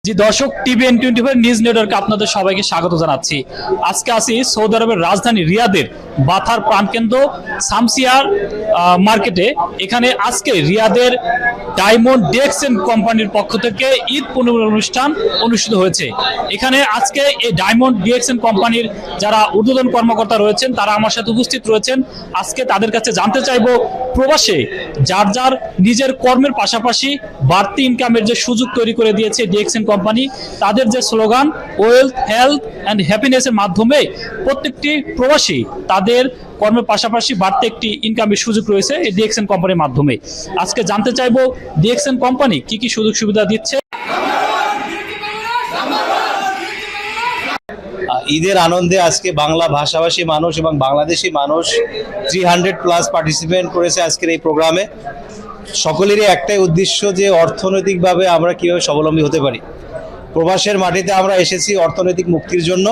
জি দর্শক, TVN24 news নেটওয়ার্কে আপনাদের সবাইকে স্বাগত জানাচ্ছি। আজকে আছি সৌদি আরবের রাজধানী রিয়াদের বাথার প্রাণকেন্দ্র শামসিয়ার মার্কেটে। এখানে আজকে রিয়াদের ডায়মন্ড ডিএক্সএন কোম্পানির পক্ষ থেকে ঈদ পুনর্মিলন অনুষ্ঠান অনুষ্ঠিত হয়েছে। এখানে আজকে এই ডায়মন্ড ডিএক্সএন কোম্পানির যারা ঊর্ধ্বতন কর্মকর্তা রয়েছেন তারা আমার সাথে উপস্থিত রয়েছেন। আজকে তাদের কাছে জানতে চাইবো প্রবাসে যার যার নিজের কর্মের পাশাপাশি বাড়তি ইনকামের যে সুযোগ তৈরি করে দিয়েছে ডিএক্সএন কোম্পানি, তাদের যে স্লোগান ওয়েলথ হেলথ অ্যান্ড হ্যাপিনেসের মাধ্যমে প্রত্যেকটি প্রবাসী তাদের কর্মের পাশাপাশি বাড়তি একটি ইনকামের সুযোগ রয়েছে এই ডিএক্সএন কোম্পানির মাধ্যমে। আজকে জানতে চাইবো ডিএক্সএন কোম্পানি কি কি সুযোগ সুবিধা দিচ্ছে। ঈদের আনন্দে আজকে বাংলা ভাষাভাষী মানুষ এবং বাংলাদেশি মানুষ 300+ পার্টিসিপেন্ট করেছে আজকের এই প্রোগ্রামে। সকলেরই একটাই উদ্দেশ্য যে অর্থনৈতিকভাবে আমরা কীভাবে স্বাবলম্বী হতে পারি। প্রবাসের মাটিতে আমরা এসেছি অর্থনৈতিক মুক্তির জন্য।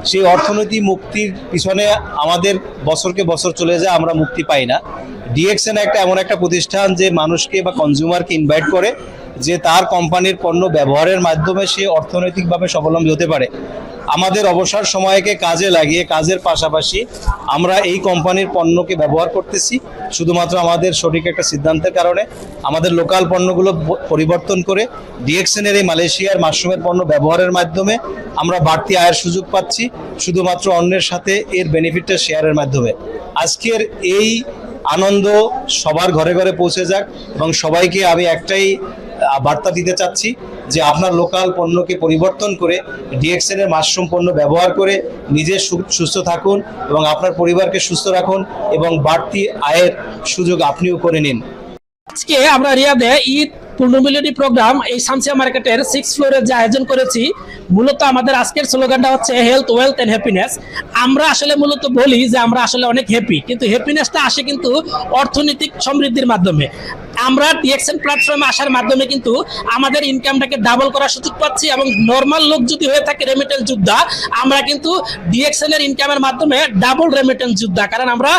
সেই অর্থনৈতিক মুক্তির পিছনে আমাদের বছরকে বছর চলে যায়, আমরা মুক্তি পাই না। ডিএক্সএন এমন একটা প্রতিষ্ঠান যে মানুষকে বা কনজিউমারকে ইনভাইট করে যে তার কোম্পানির পণ্য ব্যবহারের মাধ্যমে সে অর্থনৈতিকভাবে স্বাবলম্বী হতে পারে। আমাদের অবসর সময়কে কাজে লাগিয়ে কাজের পাশাপাশি আমরা এই কোম্পানির পণ্যকে ব্যবহার করতেছি শুধুমাত্র আমাদের সঠিক একটা সিদ্ধান্তের কারণে। আমাদের লোকাল পণ্যগুলো পরিবর্তন করে ডিএক্সএনের এই মালয়েশিয়ার মাশরুমের পণ্য ব্যবহারের মাধ্যমে আমরা বাড়তি আয়ের সুযোগ পাচ্ছি শুধুমাত্র অন্যের সাথে এর বেনিফিটটা শেয়ারের মাধ্যমে। আজকের এই আনন্দ সবার ঘরে ঘরে পৌঁছে যাক এবং সবাইকে আমি একটাই বার্তা দিতে চাচ্ছি যে আপনার লোকাল পণ্যকে পরিবর্তন করে ডিএক্সএনের মাশরুম পণ্য ব্যবহার করে নিজে সুস্থ থাকুন এবং আপনার পরিবারকে সুস্থ রাখুন এবং বাড়তি আয়ের সুযোগ আপনিও করে নিন। আজকে আমরা রিয়াদে ঈদ পুনর্মিলনী প্রোগ্রাম এই শামসিয়া মার্কেটের 6th ফ্লোরে যে আয়োজন করেছি, মূলত আমাদের আজকের স্লোগানটা হচ্ছে হেলথ ওয়েলথ এন্ড হ্যাপিনেস। আমরা আসলে মূলত বলি যে আমরা আসলে অনেক হ্যাপি, কিন্তু হ্যাপিনেসটা আসে কিন্তু অর্থনৈতিক সমৃদ্ধির মাধ্যমে। আমরা ডিএক্সএন প্ল্যাটফর্মে আসার মাধ্যমে কিন্তু আমাদের ইনকামটাকে ডাবল করার সুযোগ পাচ্ছি এবং নর্মাল লোক যদি হয়ে থাকে রেমিটেন্স যোদ্ধা, আমরা কিন্তু ডিএক্সএন এর ইনকামের মাধ্যমে ডাবল রেমিটেন্স যোদ্ধা। কারণ আমরা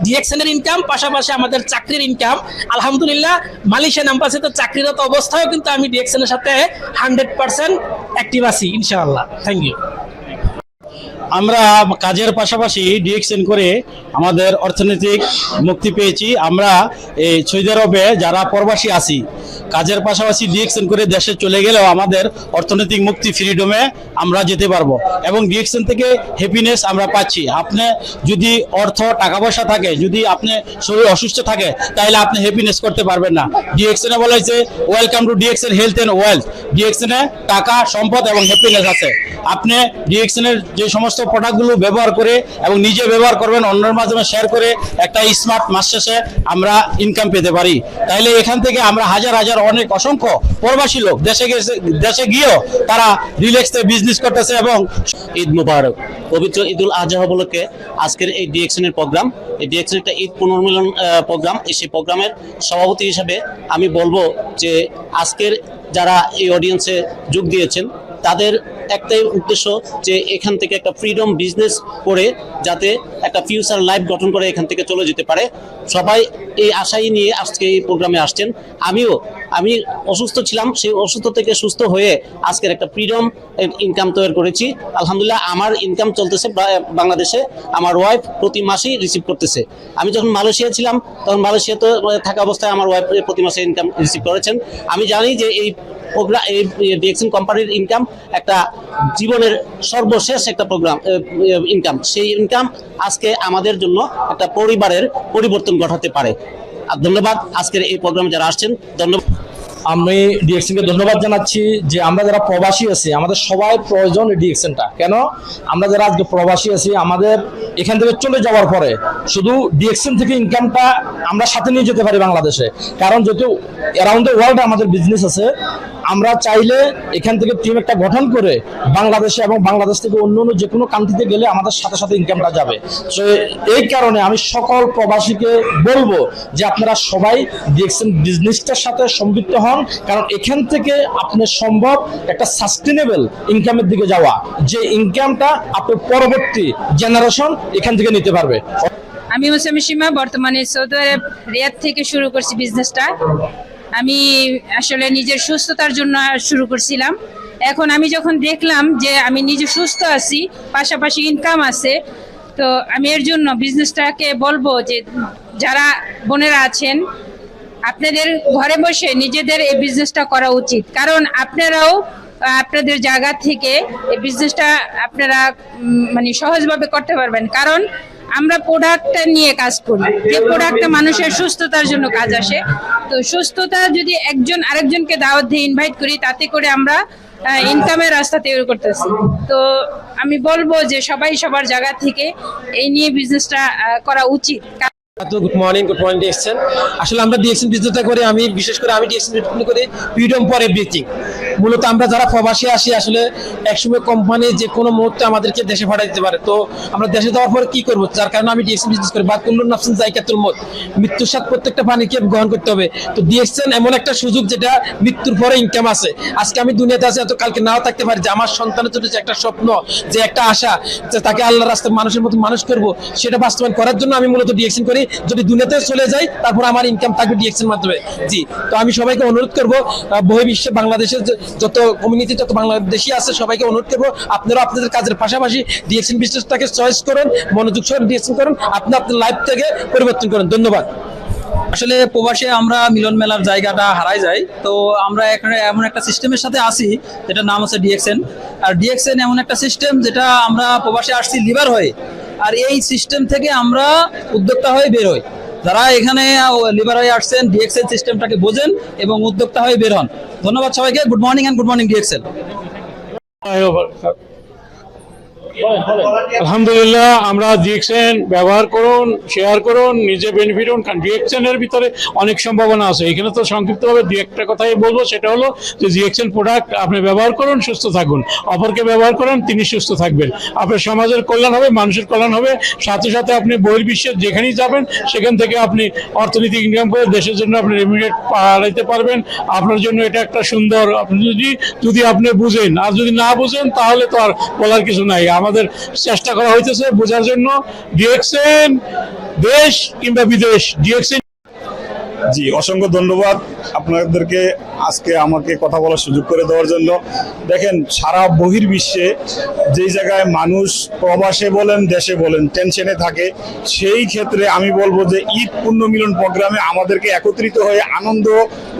ডিএক্সএন এর ইনকাম পাশাপাশি আমাদের চাকরির ইনকাম। আলহামদুলিল্লাহ মালয়েশিয়ান এম্বাসিতে চাকরিরত অবস্থায়ও কিন্তু আমি ডিএক্সএন এর সাথে 100% অ্যাক্টিভ আছি ইনশাআল্লাহ। Thank you. আমরা কাজের পাশাপাশি ডিএক্সএন করে আমাদের অর্থনৈতিক মুক্তি পেয়েছি। আমরা এই সৌদি আরবে যারা প্রবাসী আছি কাজের পাশাপাশি ডিএক্সএন করে দেশে চলে গেলেও আমাদের অর্থনৈতিক মুক্তি ফ্রিডমে আমরা যেতে পারবো এবং ডিএক্সএন থেকে হ্যাপিনেস আমরা পাচ্ছি। আপনি যদি টাকা পয়সা থাকে, যদি আপনি শরীর অসুস্থ থাকে, তাহলে আপনি হ্যাপিনেস করতে পারবেন না। ডিএক্সএনে বলা হয়েছে welcome to DXN health and wealth. ডিএক্সএনে টাকা, সম্পদ এবং হ্যাপিনেস আছে। আপনি ডিএক্সএনের যে সমস্ত প্রোডাক্টগুলো ব্যবহার করে এবং নিজে ব্যবহার করবেন, অন্যের মাধ্যমে শেয়ার করে একটা স্মার্ট মাস শেষে আমরা ইনকাম পেতে পারি। তাইলে এখান থেকে আমরা হাজার হাজার অসংখ্য প্রবাসী লোক দেশে গিয়েও তারা রিল্যাক্সে বিজনেস করতেছে। এবং ঈদ মুবারক। পবিত্র ঈদুল আজহা উপলক্ষে আজকের এই ডিএক্সএন এর প্রোগ্রাম, এই ডিএক্সএন একটা ঈদ পুনর্মিলন প্রোগ্রাম। সেই প্রোগ্রামের সভাপতি হিসাবে আমি বলবো যে আজকের যারা এই অডিয়েন্সে যোগ দিয়েছেন তাদের একটাই উদ্দেশ্য যে এখান থেকে একটা ফ্রিডম বিজনেস করে যাতে একটা ফিউচার লাইফ গঠন করে এখান থেকে চলে যেতে পারে। সবাই এই আশাই নিয়ে আজকে এই প্রোগ্রামে আসছেন। আমি অসুস্থ ছিলাম, সেই অসুস্থ থেকে সুস্থ হয়ে আজকের একটা ফ্রিডম ইনকাম তৈরি করেছি। আলহামদুলিল্লাহ আমার ইনকাম চলতেছে বাংলাদেশে, আমার ওয়াইফ প্রতি মাসেই রিসিভ করতেছে। আমি যখন মালয়েশিয়া ছিলাম তখন মালয়েশিয়াতে থাকা অবস্থায় আমার ওয়াইফ প্রতি মাসে ইনকাম রিসিভ করেছেন। আমি জানি যে এই ডিএক্সএন কোম্পানির ইনকাম একটা জীবনের সর্বশেষ একটা প্রোগ্রাম ইনকাম। সেই ইনকাম আজকে আমাদের জন্য একটা পরিবারের পরিবর্তন ঘটাতে পারে। আর ধন্যবাদ আজকের এই প্রোগ্রামে যারা আসছেন, ধন্যবাদ। আমি ডিএক্সএনকে ধন্যবাদ জানাচ্ছি যে আমরা যারা প্রবাসী আছি আমাদের সবাই প্রয়োজন ডিএক্সএনটা। কেন আমরা যারা আজকে প্রবাসী আছি আমাদের এখান থেকে চলে যাওয়ার পরে শুধু ডিএক্সএন থেকে ইনকামটা আমরা সাথে নিয়ে যেতে পারি বাংলাদেশে। কারণ যেহেতু অ্যারাউন্ড দ্য ওয়ার্ল্ড আমাদের বিজনেস আছে, আমরা চাইলে এখান থেকে টিম একটা গঠন করে বাংলাদেশে এবং বাংলাদেশ থেকে অন্য যে কোনো কান্ট্রিতে গেলে আমাদের সাথে সাথে ইনকামটা যাবে। তো এই কারণে আমি সকল প্রবাসীকে বলবো যে আপনারা সবাই ডিএক্সএন বিজনেসটার সাথে সম্পৃক্ত হন। কারণ এখান থেকে আপনার সম্ভব একটা সাস্টেনেবল ইনকামের দিকে যাওয়া, যে ইনকামটা আপনার পরবর্তী জেনারেশন এখান থেকে নিতে পারবে। আমি মুসামি সীমা, বর্তমানে সৌদি আরব রিয়াদ থেকে শুরু করছি বিজনেসটা। আমি আসলে নিজের সুস্থতার জন্য শুরু করছিলাম। এখন আমি যখন দেখলাম যে আমি নিজে সুস্থ আছি, পাশাপাশি ইনকাম আছে, তো আমি এর জন্য বিজনেসটাকে বলবো যে যারা বোনেরা আছেন, আপনাদের ঘরে বসে নিজেদের এই বিজনেসটা করা উচিত। কারণ আপনারাও আপনাদের জায়গা থেকে এই বিজনেসটা আপনারা মানে সহজভাবে করতে পারবেন। কারণ আমরা প্রোডাক্টটা নিয়ে কাজ করি, যে প্রোডাক্টটা মানুষের সুস্থতার জন্য কাজ আসে। তো সুস্থতা যদি একজন আরেকজনকে দাওয়াত দিয়ে ইনভাইট করি, তাতে করে আমরা ইনকামের রাস্তা তৈরি করতেছি। তো আমি বলবো যে সবাই সবার জায়গা থেকে এই নিয়ে বিজনেসটা করা উচিত। Good morning DXN. আসলে আমরা ডিএক্সএন বিজনেসটা করে, আমি বিশেষ করে আমি ডিএক্সএন করি ফ্রিডম ফর এভরিথিং। মূলত আমরা যারা প্রবাসী আসি, আসলে একসময় কোম্পানি যে কোনো মুহূর্তে আমাদেরকে দেশে পাঠিয়ে দিতে পারে। তো আমরা দেশে যাওয়ার পরে কি করবো, যার কারণে আমি ডিএক্সএন বিজনেস করি। বা কুল্লুন নাফসিন জায়গাতুল মউত, মৃত্যুর সাথে প্রত্যেকটা প্রাণীকে গ্রহণ করতে হবে। তো ডিএক্সএন এমন একটা সুযোগ যেটা মৃত্যুর পরে ইনকাম আছে। আজকে আমি দুনিয়াতে আছি, এত কালকে নাও থাকতে পারি। যে আমার সন্তানের জন্য যে একটা স্বপ্ন, যে একটা আশা, যে তাকে আল্লাহ রাস্তায় মানুষের মতো মানুষ করবো, সেটা বাস্তবায়ন করার জন্য আমি মূলত ডিএক্সএন করি। যদি দুনিয়াতে চলে যাই, তারপর আমার ইনকাম থাকবে ডিএক্সএন মাধ্যমে। জি, তো আমি সবাইকে অনুরোধ করবো, বহির্বিশ্বে বাংলাদেশের যত কমিউনিটি, যত বাংলাদেশি আছে, সবাইকে অনুরোধ করবো আপনারা আপনাদের কাজের পাশাপাশি ডিএক্সএন বিজনেসটাকে চয়েস করুন, মনোযোগ সহ ডিএক্সএন করুন, আপনি আপনার লাইফ থেকে পরিবর্তন করুন। ধন্যবাদ। আসলে প্রবাসে আমরা মিলন মেলার জায়গাটা হারাই যাই। তো আমরা এখানে এমন একটা সিস্টেমের সাথে আসি, যেটার নাম হচ্ছে ডিএক্সএন। আর ডিএক্সএন এমন একটা সিস্টেম যেটা আমরা প্রবাসে আসছি লিভার হয়ে, আর এই সিস্টেম থেকে আমরা উদ্যোক্তা হয়ে বের হই। যারা এখানে লিভার হয়ে আসছেন, ডিএক্সএন সিস্টেমটাকে বোঝেন এবং উদ্যোক্তা হয়ে বের হন। ধন্যবাদ সবাইকে। Good morning and good morning DXN. আলহামদুলিল্লাহ, আমরা ডিএক্সএন ব্যবহার করুন, শেয়ার করুন, নিজে বেনিফিট হন। কারণ ডিএক্সএন এর ভিতরে অনেক সম্ভাবনা আছে। এখানে তো সংক্ষিপ্তভাবে দু একটা কথাই বলবো, সেটা হলো যে ডিএক্সএন প্রোডাক্ট আপনি ব্যবহার করুন, সুস্থ থাকুন, অপরকে ব্যবহার করুন, তিনি সুস্থ থাকবেন, আপনার সমাজের কল্যাণ হবে, মানুষের কল্যাণ হবে। সাথে সাথে আপনি বহির্বিশ্বের যেখানেই যাবেন, সেখান থেকে আপনি অর্থনৈতিক ইনকাম করে দেশের জন্য আপনি রেমিটেড পাঠাইতে পারবেন। আপনার জন্য এটা একটা সুন্দর, আপনি যদি আপনি বুঝেন, আর যদি না বুঝেন তাহলে তো আর বলার কিছু নাই। আমাদের চেষ্টা করা হইতেছে বোঝার জন্য। ডিএক্সএন দেশ কিংবা বিদেশ, ডিএক্সএন। জি, অসংখ্য ধন্যবাদ আপনাদেরকে আজকে আমাকে কথা বলার সুযোগ করে দেওয়ার জন্য। দেখেন, সারা বহির্বিশ্বে যেই জায়গায় মানুষ প্রবাসে বলেন দেশে বলেন টেনশনে থাকে, সেই ক্ষেত্রে আমি বলবো যে ঈদ পুণ্যমিলন প্রোগ্রামে আমাদেরকে একত্রিত হয়ে আনন্দ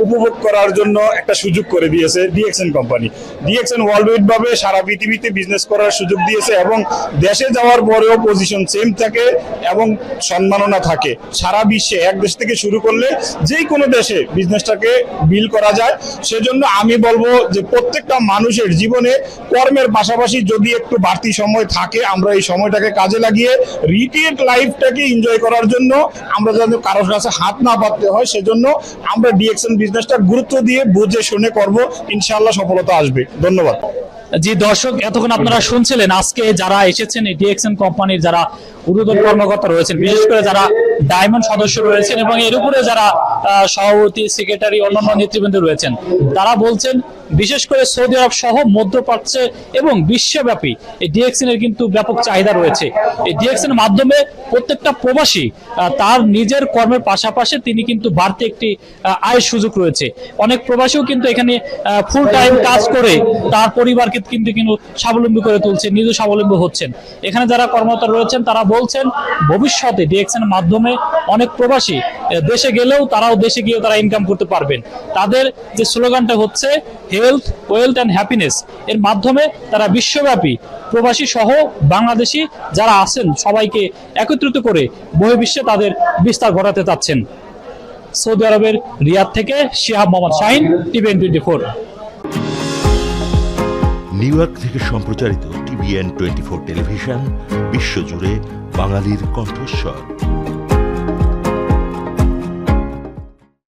উপভোগ করার জন্য একটা সুযোগ করে দিয়েছে ডিএক্সএন কোম্পানি। ডিএক্সএন ওয়ার্ল্ড ভাবে সারা পৃথিবীতে বিজনেস করার সুযোগ দিয়েছে এবং দেশে যাওয়ার পরেও পজিশন সেম থাকে এবং সম্মাননা থাকে। সারা বিশ্বে এক দেশ থেকে শুরু করলে যে কোনো দেশে বিজনেসটাকে বিল করা যায়। সেজন্য আমি বলবো যে প্রত্যেকটা মানুষের জীবনে কর্মের পাশাপাশি যদি একটু বাড়তি সময় থাকে, আমরা এই সময়টাকে কাজে লাগিয়ে রিটেল লাইফটাকে এনজয় করার জন্য আমরা যাতে কারোর কাছে হাত না পাততে হয়, সেজন্য আমরা ডিএক্সএন বিজনেসটা গুরুত্ব দিয়ে বুঝে শুনে করব। ইনশাআল্লাহ সফলতা আসবে। ধন্যবাদ। জি দর্শক, এতক্ষণ আপনারা শুনছিলেন আজকে যারা এসেছেন এই ডিএক্সএন কোম্পানির যারা ঊর্ধ্বতন কর্মকর্তা রয়েছেন, বিশেষ করে যারা ডায়মন্ড সদস্য রয়েছেন এবং এর উপরে যারা সভাপতি, সেক্রেটারি, অন্যান্য নেতৃবৃন্দ রয়েছেন, তারা বলছেন বিশেষ করে সৌদি আরব সহ মধ্যপ্রাচ্যে এবং বিশ্বব্যাপী এই ডিএক্সএন এর কিন্তু ব্যাপক চাহিদা রয়েছে। এই ডিএক্সএন এর মাধ্যমে প্রত্যেকটা প্রবাসী তার নিজের কর্মের পাশাপাশি তিনি কিন্তু বাড়তি একটি আয়ের সুযোগ রয়েছে। অনেক প্রবাসীও কিন্তু এখানে ফুল টাইম কাজ করে তার পরিবারকে কিন্তু স্বাবলম্বী করে তুলছে, নিজে স্বাবলম্বী হচ্ছেন। এখানে যারা কর্মরত রয়েছেন তারা বলছেন ভবিষ্যতে ডিএক্সএন এর মাধ্যমে অনেক প্রবাসী দেশে গেলেও তারাও দেশে গিয়েও তারা ইনকাম করতে পারবেন। তাদের যে স্লোগানটা হচ্ছে হেলথ, ওয়েলথ অ্যান্ড হ্যাপিনেস, এর মাধ্যমে তারা বিশ্বব্যাপী প্রবাসী সহ বাংলাদেশি যারা আছেন সবাইকে একত্রিত করে বহির্বিশ্বে তাদের বিস্তার ঘটাতে চাচ্ছেন। সৌদি আরবের রিয়াদ থেকে Shihab Mohammad Shahin, TVN24। New York থেকে সম্প্রচারিত TVN24 টেলিভিশন বিশ্বজুড়ে বাঙালির কণ্ঠস্বর।